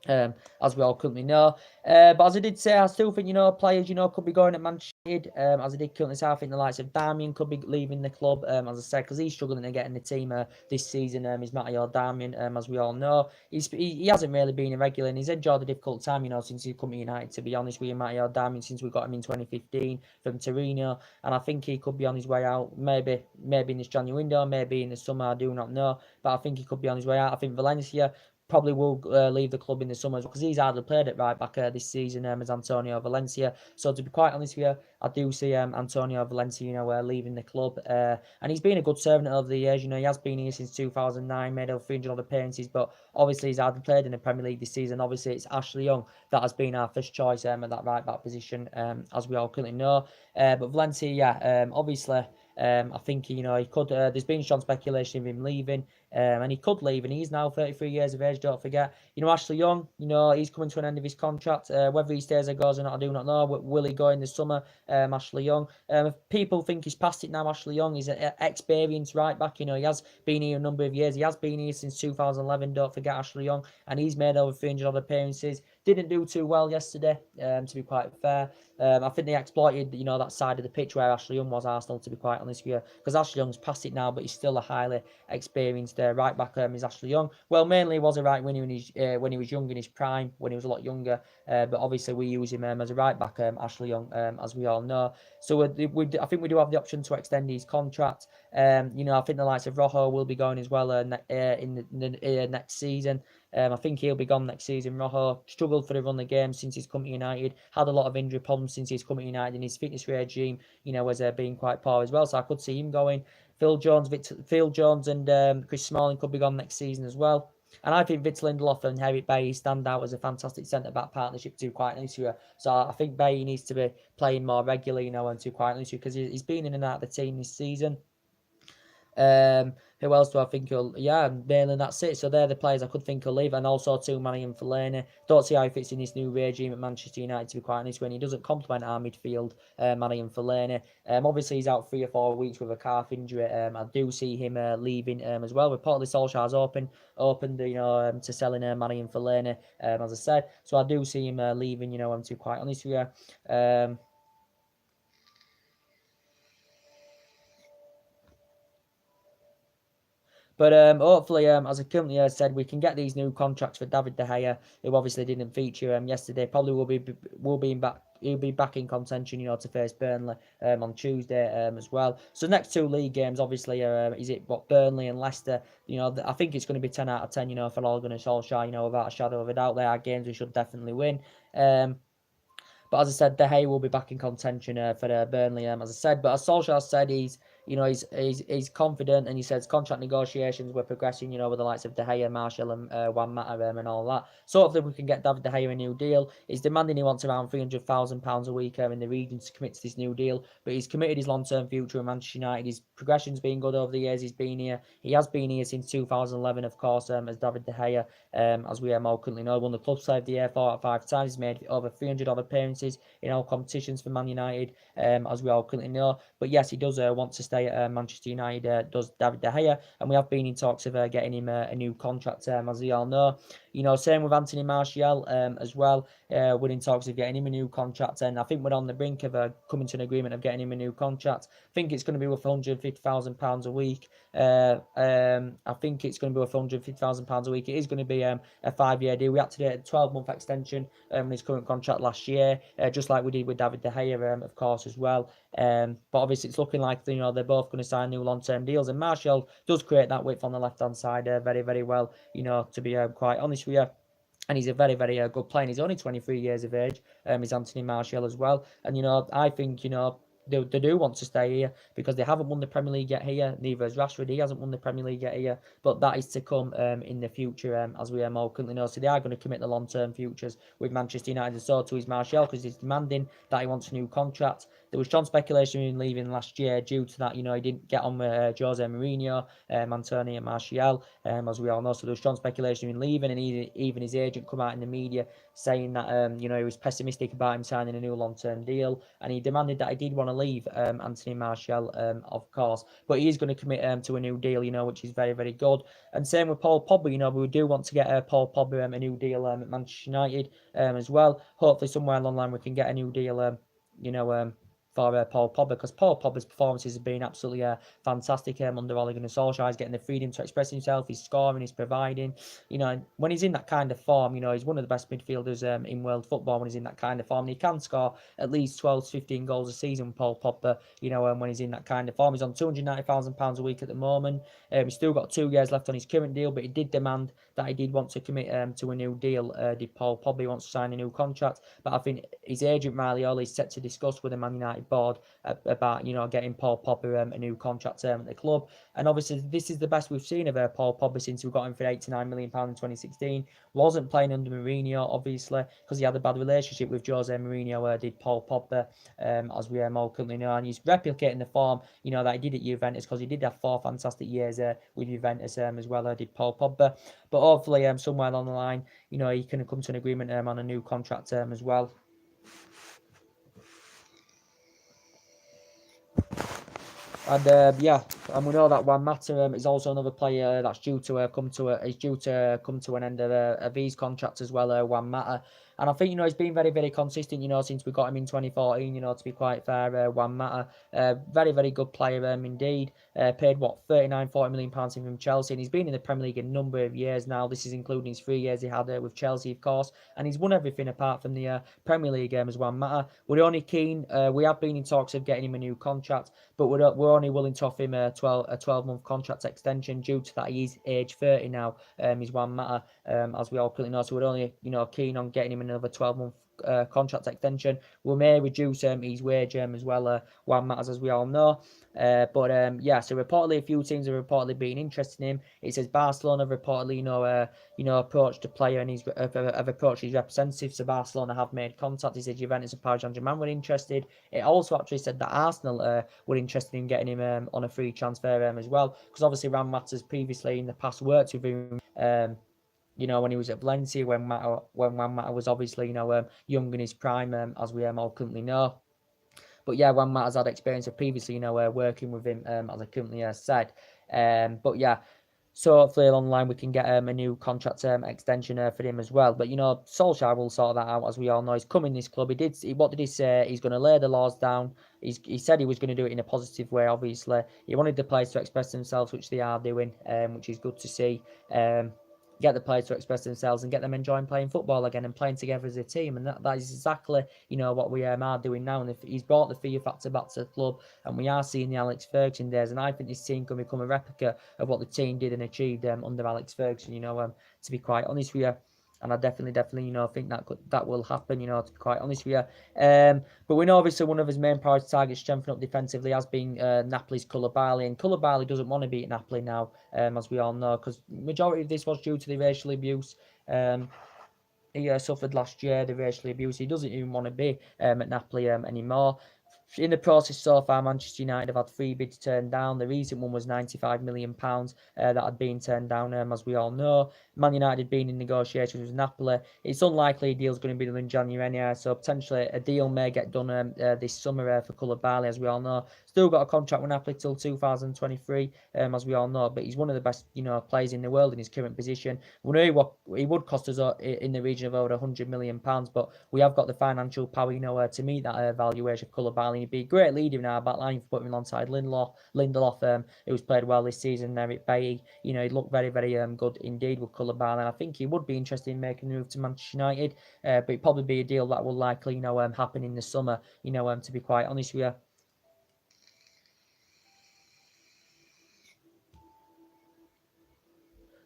As we all currently know. But as I did say, I still think, players, could be going at Manchester United. As I did currently say, I think the likes of Darmian could be leaving the club, as I said, because he's struggling to get in the team this season. Is Matteo Darmian, as we all know. He hasn't really been irregular, and he's enjoyed a difficult time, since he's come to United, to be honest with you, Matteo Darmian, since we got him in 2015 from Torino. And I think he could be on his way out, maybe in this January window, maybe in the summer, I do not know. But I think he could be on his way out. I think Valencia probably will leave the club in the summer because he's hardly played at right back this season as Antonio Valencia. So to be quite honest with you, I do see Antonio Valencia, leaving the club. And he's been a good servant over the years. He has been here since 2009, made over 300 appearances, but obviously he's hardly played in the Premier League this season. Obviously it's Ashley Young that has been our first choice at that right back position, as we all currently know. But Valencia, obviously. I think he could. There's been strong speculation of him leaving, and he could leave. And he's now 33 years of age. Don't forget. Ashley Young. He's coming to an end of his contract. Whether he stays or goes or not, I do not know. Will he go in the summer? Ashley Young. If people think he's past it now, Ashley Young is an experienced right back. He has been here a number of years. He has been here since 2011. Don't forget Ashley Young, and he's made over 300 odd appearances. Didn't do too well yesterday, to be quite fair. I think they exploited, that side of the pitch where Ashley Young was, Arsenal, to be quite honest with you, because Ashley Young's past it now, but he's still a highly experienced right back. Is Ashley Young. Well, mainly he was a right winger when he was young in his prime, when he was a lot younger. But obviously we use him as a right back, Ashley Young, as we all know. So I think we do have the option to extend his contract. I think the likes of Rojo will be going as well in the next season. I think he'll be gone next season. Rojo struggled for the run of the game since he's come to United. Had a lot of injury problems since he's come to United, and his fitness regime, has been quite poor as well. So I could see him going. Phil Jones and Chris Smalling could be gone next season as well. And I think Victor Lindelof and Harry Bailly stand out as a fantastic centre-back partnership too, quite honestly. So I think Bailly needs to be playing more regularly, and too, quite honestly, because he's been in and out of the team this season. Who else do I think will? Yeah, mainly that's it. So they're the players I could think will leave, and also too Manny and Fellaini. Don't see how he fits in this new regime at Manchester United. To be quite honest, when he doesn't complement our midfield, Manny and Fellaini. Obviously he's out 3 or 4 weeks with a calf injury. I do see him leaving as well. Reportedly Solskjaer's opened to selling Manny and Fellaini. As I said, so I do see him leaving. To be quite honest with you. But hopefully, as I currently said, we can get these new contracts for David De Gea, who obviously didn't feature yesterday. Probably will be back. He'll be back in contention, to face Burnley on Tuesday as well. So next 2 league games, obviously, is it what Burnley and Leicester? I think it's going to be 10 out of 10. For Ole Gunnar Solskjaer, without a shadow of a doubt. They are games we should definitely win. But as I said, De Gea will be back in contention for Burnley, as I said. But as Solskjaer said, he's confident, and he says contract negotiations were progressing, with the likes of De Gea, Martial, and Juan Mata, and all that. So hopefully we can get David De Gea a new deal. He's demanding he wants around £300,000 a week in the region to commit to this new deal. But he's committed his long-term future in Manchester United. His progression's been good over the years he's been here. He has been here since 2011, of course, as David De Gea, as we all currently know. Won the Club Save of the Year 4 out of 5 times. He's made over 300 odd appearances in all competitions for Man United, as we all currently know. But yes, he does want to stay at Manchester United, does David De Gea, and we have been in talks of getting him a new contract, as we all know. Same with Anthony Martial as well. We're in talks of getting him a new contract, and I think we're on the brink of coming to an agreement of getting him a new contract. I think it's going to be worth £150,000 a week. I think it's going to be worth £150,000 a week. It is going to be a 5-year deal. We activated a 12-month extension on his current contract last year, just like we did with David De Gea, of course, as well. But obviously, it's looking like they're both going to sign new long-term deals, and Martial does create that width on the left-hand side very, very well. To be quite honest with you. And he's a very, very good player. And he's only 23 years of age. He's Anthony Martial as well. And, I think, they do want to stay here because they haven't won the Premier League yet here. Neither has Rashford. He hasn't won the Premier League yet here. But that is to come in the future, as we all currently know. So they are going to commit the long-term futures with Manchester United. And so to is Martial, because he's demanding that he wants a new contract. There was strong speculation in leaving last year due to that. He didn't get on with Jose Mourinho, Antonio Martial, as we all know. So there was strong speculation in leaving, and even his agent come out in the media saying that he was pessimistic about him signing a new long-term deal, and he demanded that he did want to leave Anthony Martial, of course, but he is going to commit to a new deal, which is very, very good. And same with Paul Pogba. We do want to get Paul Pogba a new deal at Manchester United as well. Hopefully somewhere along the line we can get a new deal, for Paul Pogba, because Paul Pogba's performances have been absolutely fantastic under Ole Gunnar Solskjaer. He's getting the freedom to express himself, he's scoring, he's providing. When he's in that kind of form, he's one of the best midfielders in world football when he's in that kind of form. And he can score at least 12 to 15 goals a season, Paul Pogba, when he's in that kind of form. He's on £290,000 a week at the moment. He's still got 2 years left on his current deal, but he did demand that he did want to commit to a new deal. Did Paul Pogba wants to sign a new contract? But I think his agent Marlioli is set to discuss with the Man United board about getting Paul Pogba a new contract at the club. And obviously this is the best we've seen of Paul Pogba since we got him for £89 million in 2016. Wasn't playing under Mourinho, obviously, because he had a bad relationship with Jose Mourinho. Did Paul Pogba, as we all currently know, and he's replicating the form that he did at Juventus, because he did have 4 fantastic years with Juventus as well. Did Paul Pogba, but hopefully somewhere along the line he can come to an agreement on a new contract as well. And and we know that Juan Mata is also another player that's due to come to an end of his contract as well. Juan Mata, and I think he's been very, very consistent. Since we got him in 2014. To be quite fair, Juan Mata, very, very good player indeed. Paid £39-40 million from Chelsea, and he's been in the Premier League a number of years now. This is including his 3 years he had with Chelsea, of course, and he's won everything apart from the Premier League as Juan Mata. We're only keen. We have been in talks of getting him a new contract, but we're only willing to offer him a 12-month contract extension due to that he's age 30 now. He's Juan Mata, as we all currently know. So we're only keen on getting him another 12-month contract extension. We may reduce his wage as well. Juan Matters, as we all know. But yeah, so reportedly a few teams have reportedly been interested in him. It says Barcelona have reportedly, approached the player and have approached his representatives. So Barcelona have made contact. He said Juventus and Paris Saint-Germain were interested. It also actually said that Arsenal were interested in getting him on a free transfer as well, because obviously Juan Matters previously in the past worked with him. When he was at Valencia, when Juan Mata was obviously, young in his prime, as we all currently know. But yeah, Juan Mata's had experience of previously, working with him, as I currently said. But yeah, so hopefully along the line we can get a new contract extension for him as well. But Solskjaer will sort that out, as we all know. He's coming this club. What did he say? He's going to lay the laws down. He said he was going to do it in a positive way. Obviously, he wanted the players to express themselves, which they are doing, which is good to see. Get the players to express themselves and get them enjoying playing football again and playing together as a team. And that is exactly, what we are doing now. And if he's brought the fear factor back to the club, and we are seeing the Alex Ferguson days, and I think this team can become a replica of what the team did and achieved under Alex Ferguson, to be quite honest with you. And I definitely, think that will happen, to be quite honest with you. But we know obviously one of his main priority targets, strengthening up defensively, has been Napoli's Koulibaly, and Koulibaly doesn't want to be at Napoli now, as we all know, because majority of this was due to the racial abuse. He suffered last year, the racial abuse. He doesn't even want to be at Napoli anymore. In the process so far, Manchester United have had 3 bids turned down. The recent one was £95 million that had been turned down, as we all know. Man United had been in negotiations with Napoli. It's unlikely a deal's going to be done in January anyway, so potentially a deal may get done this summer for Koulibaly, as we all know. Still got a contract with Napoli till 2023, as we all know, but he's one of the best, players in the world in his current position. We know he would cost us in the region of over £100 million, but we have got the financial power, to meet that valuation of Koulibaly. He'd be a great leader in our back line for putting him alongside Lindelof, who's played well this season. Eric Bailly, he looked very, very good indeed with Koulibaly, and I think he would be interested in making a move to Manchester United, but it'd probably be a deal that will likely, happen in the summer, to be quite honest with you.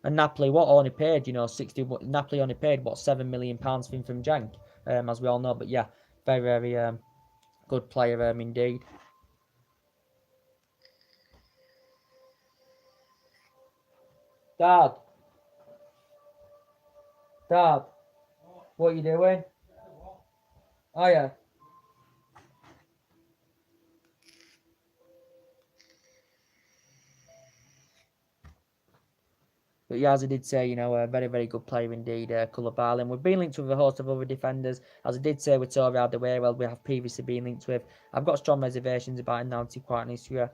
And Napoli, only paid, Napoli only paid, £7 million for him from Genk, as we all know. But yeah, very, very good player indeed. Dad, what are you doing? Oh yeah. But yeah, as I did say, a very, very good player indeed, Koulibaly. And we've been linked with a host of other defenders. As I did say with Torre Alderweireld, we have previously been linked with. I've got strong reservations about him now, to be quite honest with you.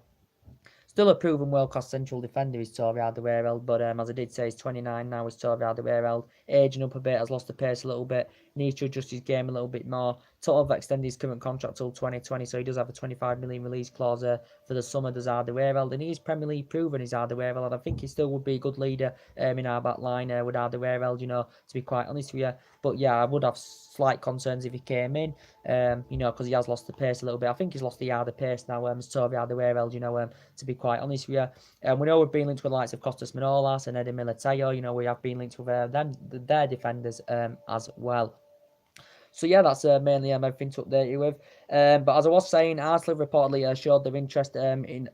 Still a proven world-class central defender is Torre Alderweireld, but as I did say, he's 29 now, is Torre Alderweireld. Aging up a bit, has lost the pace a little bit, needs to adjust his game a little bit more. Total have extended his current contract till 2020, so he does have a 25 million release clause for the summer, does Alderweireld, and he's Premier League proven, is Alderweireld, and I think he still would be a good leader in our back line with Alderweireld, to be quite honest with you. But yeah, I would have slight concerns if he came in, because he has lost the pace a little bit. I think he's lost the yard of pace now, as Torre Alderweireld, to be quite honest with you. We know we've been linked with the likes of Costas Manolas and Eddie Militao. We have been linked with their defenders as well. So yeah, that's mainly everything to update you with. But as I was saying, Arsenal reportedly showed their interest in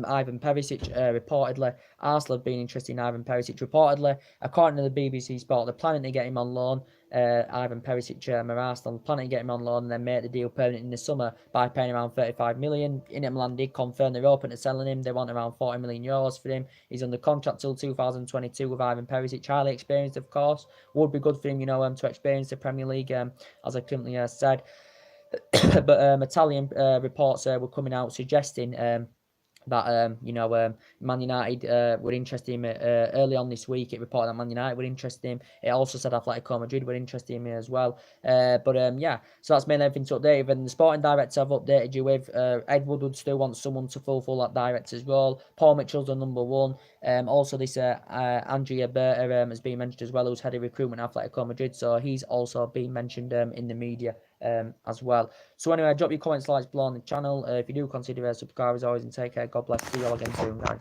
Ivan Perisic. Reportedly, Arsenal have been interested in Ivan Perisic. Reportedly, according to the BBC Sport, they're planning to get him on loan. Ivan Perisic, Arsenal planning to get him on loan and then make the deal permanent in the summer by paying around 35 million. Inter Milan did confirm they're open to selling him. They want around 40 million euros for him. He's under contract till 2022 with Ivan Perisic, highly experienced, of course. Would be good for him, to experience the Premier League, as I currently said. But Italian reports were coming out suggesting that Man United were interested in him early on this week. It reported that Man United were interested in him. It also said Atletico Madrid were interested in him as well. Yeah, so that's mainly everything to update. And the sporting director I've updated you with, Ed Woodward still wants someone to fulfil that director's role. Paul Mitchell's the number one. Also, this Andrea Berta has been mentioned as well, who's head of recruitment at Atletico Madrid. So he's also been mentioned in the media as well. So anyway, drop your comments, likes below on the channel. If you do consider subscribe as always, and take care. God bless. See you all again soon, guys.